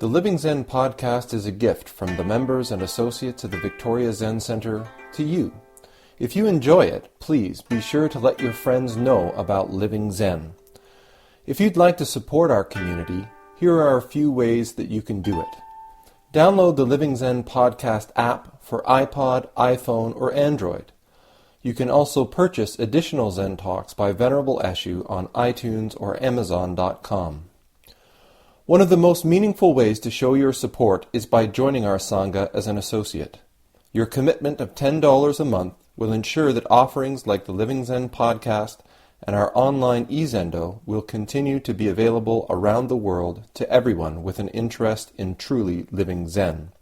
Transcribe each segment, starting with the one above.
The Living Zen-podcast is a gift from the members and associates of the Victoria Zen Centre to you. If you enjoy it, please be sure to let your friends know about Living Zen. If you'd like to support our community, here are a few ways that you can do it. Download the Living Zen podcast app for iPod, iPhone, or Android. You can also purchase additional Zen Talks by Venerable Eshu on iTunes or Amazon.com. One of the most meaningful ways to show your support is by joining our Sangha as an associate. Your commitment of $10 a month will ensure that offerings like the Living Zen podcast and our online e-Zendo will continue to be available around the world to everyone with an interest in truly living Zen.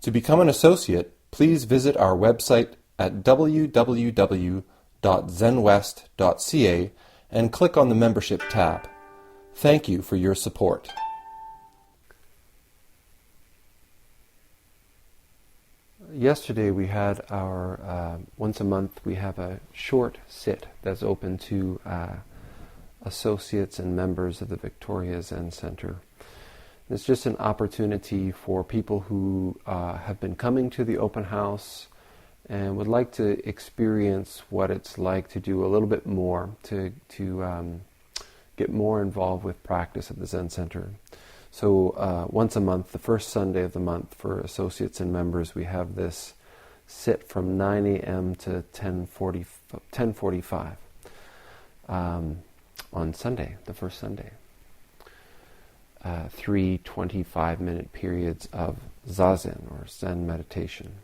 To become an associate, please visit our website at www.zenwest.ca and click on the membership tab. Thank you for your support. Yesterday we had our, once a month we have a short sit that's open to associates and members of the Victoria Zen Centre. It's just an opportunity for people who have been coming to the open house and would like to experience what it's like to do a little bit more, to get more involved with practice at the Zen Centre. So once a month, the first Sunday of the month for associates and members, we have this sit from 9 a.m. to 10:45 on Sunday, the first Sunday. 3 25-minute periods of zazen, or Zen meditation.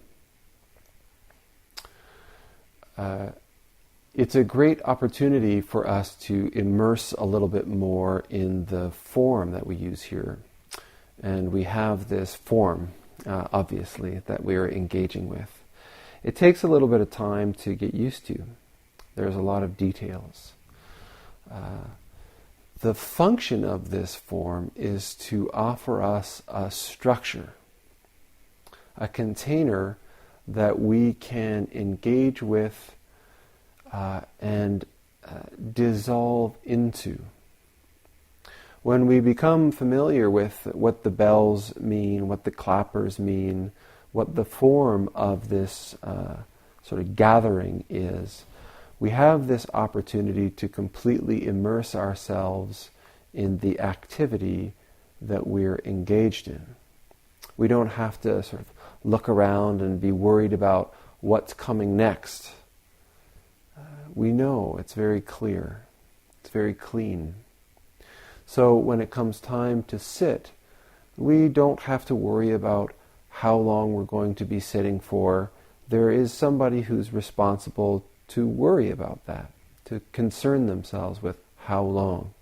It's a great opportunity for us to immerse a little bit more in the form that we use here. And we have this form, obviously, that we are engaging with. It takes a little bit of time to get used to. There's a lot of details. The function of this form is to offer us a structure, a container that we can engage with and dissolve into. When we become familiar with what the bells mean, what the clappers mean, what the form of this sort of gathering is, we have this opportunity to completely immerse ourselves in the activity that we're engaged in. We don't have to sort of look around and be worried about what's coming next. We know, it's very clear, it's very clean. So when it comes time to sit, we don't have to worry about how long we're going to be sitting for. There is somebody who's responsible to worry about that, to concern themselves with how long.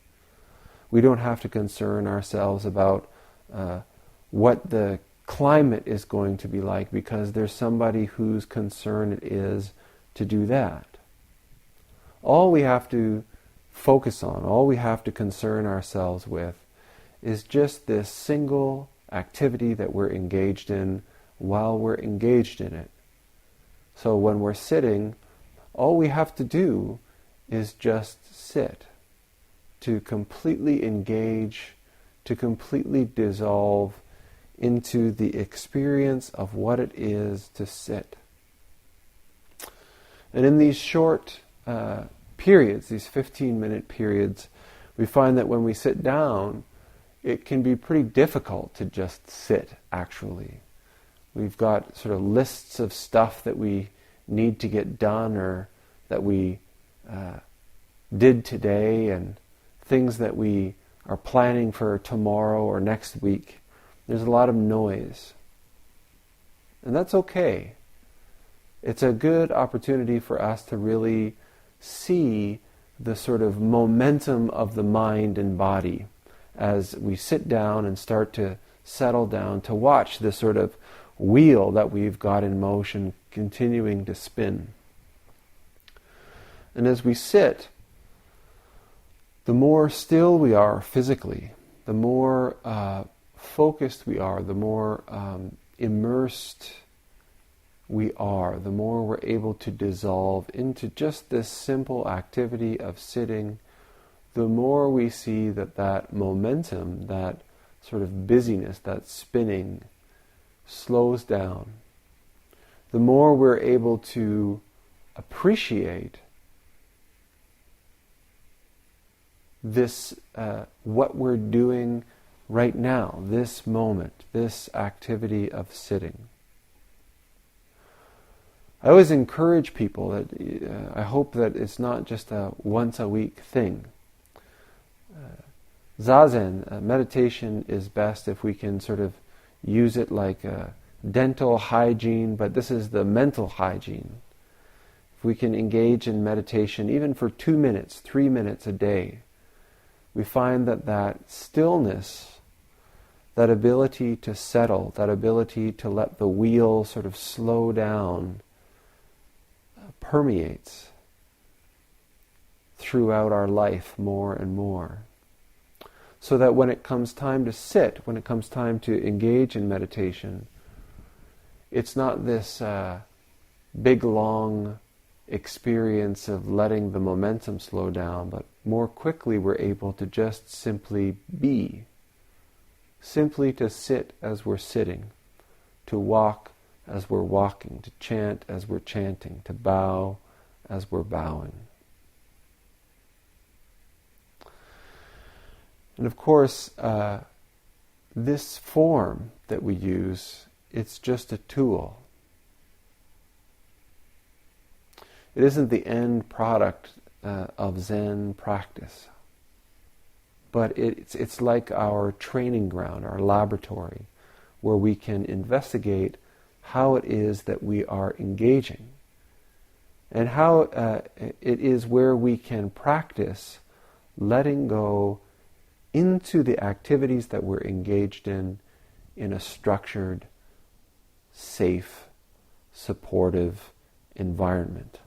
We don't have to concern ourselves about what the climate is going to be like, because there's somebody whose concern it is to do that. All we have to focus on, all we have to concern ourselves with is just this single activity that we're engaged in while we're engaged in it. So when we're sitting, all we have to do is just sit, to completely engage, to completely dissolve into the experience of what it is to sit. And in these short periods, these 15-minute periods, we find that when we sit down, it can be pretty difficult to just sit, actually. We've got sort of lists of stuff that we need to get done, or that we did today, and things that we are planning for tomorrow or next week. There's a lot of noise. And that's okay. It's a good opportunity for us to really see the sort of momentum of the mind and body as we sit down and start to settle down, to watch this sort of wheel that we've got in motion continuing to spin. And as we sit, the more still we are physically, the more focused we are, the more immersed we are, the more we're able to dissolve into just this simple activity of sitting, the more we see that momentum, that sort of busyness, that spinning, slows down, the more we're able to appreciate this, what we're doing right now, this moment, this activity of sitting. I always encourage people that I hope that it's not just a once a week thing. Zazen, meditation, is best if we can sort of use it like a dental hygiene, but this is the mental hygiene. If we can engage in meditation even for 2 minutes, 3 minutes a day, we find that stillness, that ability to settle, that ability to let the wheel sort of slow down, permeates throughout our life more and more. So that when it comes time to sit, when it comes time to engage in meditation, it's not this big long experience of letting the momentum slow down, but more quickly we're able to just simply be. Simply to sit as we're sitting, to walk as we're walking, to chant as we're chanting, to bow as we're bowing. And of course, this form that we use, it's just a tool. It isn't the end product of Zen practice, but it's like our training ground, our laboratory, where we can investigate how it is that we are engaging, and how it is where we can practice letting go into the activities that we're engaged in a structured, safe, supportive environment.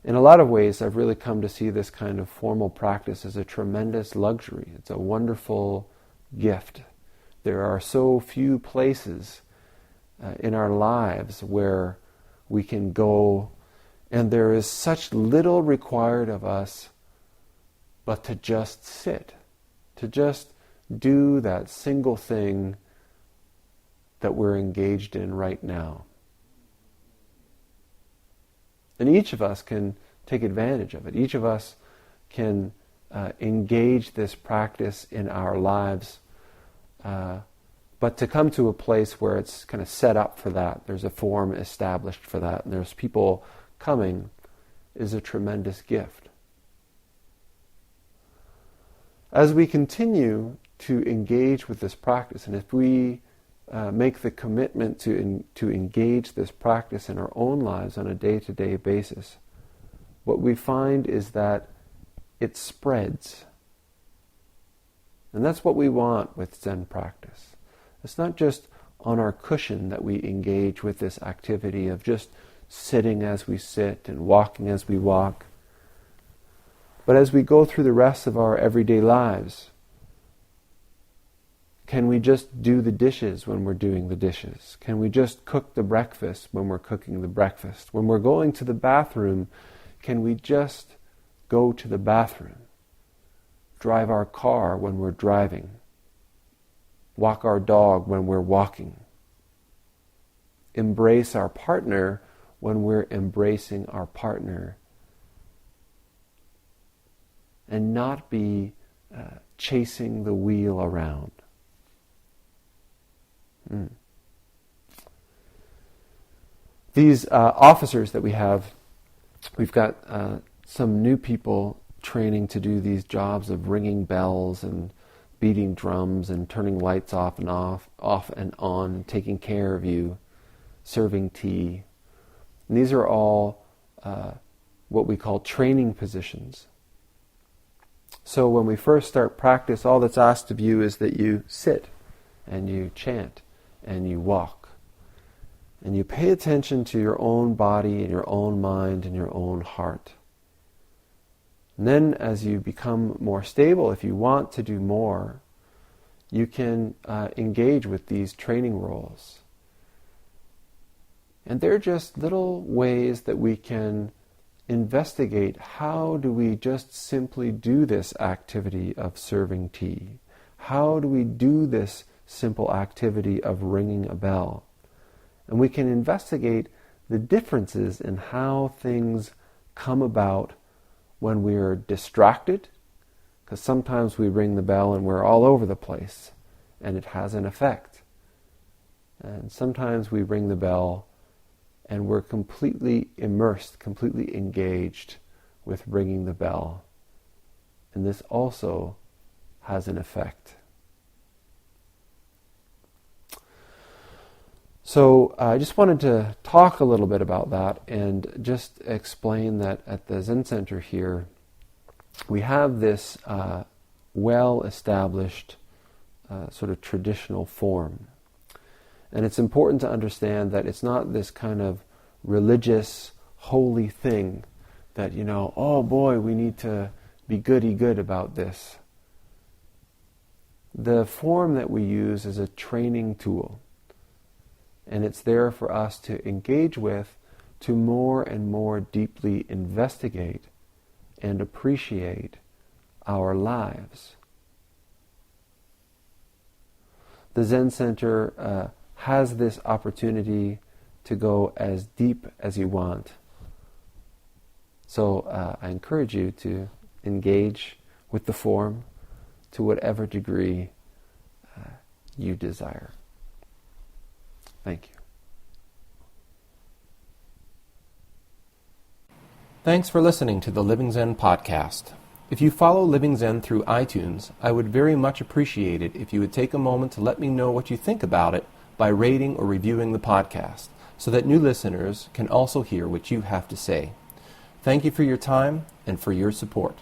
In a lot of ways, I've really come to see this kind of formal practice as a tremendous luxury. It's a wonderful gift. There are so few places in our lives where we can go, and there is such little required of us but to just sit, to just do that single thing that we're engaged in right now. And each of us can take advantage of it. Each of us can engage this practice in our lives, but to come to a place where it's kind of set up for that, there's a form established for that, and there's people coming, is a tremendous gift. As we continue to engage with this practice, and if we make the commitment to engage this practice in our own lives on a day-to-day basis, what we find is that it spreads. And that's what we want with Zen practice. It's not just on our cushion that we engage with this activity of just sitting as we sit and walking as we walk. But as we go through the rest of our everyday lives, can we just do the dishes when we're doing the dishes? Can we just cook the breakfast when we're cooking the breakfast? When we're going to the bathroom, can we just go to the bathroom? Drive our car when we're driving? Walk our dog when we're walking? Embrace our partner when we're embracing our partner? And not be chasing the wheel around. These officers that we have, we've got some new people training to do these jobs of ringing bells and beating drums and turning lights off and on, and taking care of you, serving tea. And these are all what we call training positions. So when we first start practice, all that's asked of you is that you sit and you chant and you walk. And you pay attention to your own body and your own mind and your own heart. And then as you become more stable, if you want to do more, you can engage with these training roles. And they're just little ways that we can investigate how do we just simply do this activity of serving tea? how do we do this simple activity of ringing a bell? And we can investigate the differences in how things come about when we are distracted, because sometimes we ring the bell and we're all over the place, and it has an effect. And sometimes we ring the bell and we're completely immersed, completely engaged with ringing the bell. And this also has an effect. So I just wanted to talk a little bit about that and just explain that at the Zen Center here, we have this well-established sort of traditional form. And it's important to understand that it's not this kind of religious, holy thing that, oh boy, we need to be goody-good about this. The form that we use is a training tool. And it's there for us to engage with, to more and more deeply investigate and appreciate our lives. The Zen Center has this opportunity to go as deep as you want. So I encourage you to engage with the form to whatever degree you desire. Thank you. Thanks for listening to the Living Zen podcast. If you follow Living Zen through iTunes, I would very much appreciate it if you would take a moment to let me know what you think about it by rating or reviewing the podcast, so that new listeners can also hear what you have to say. Thank you for your time and for your support.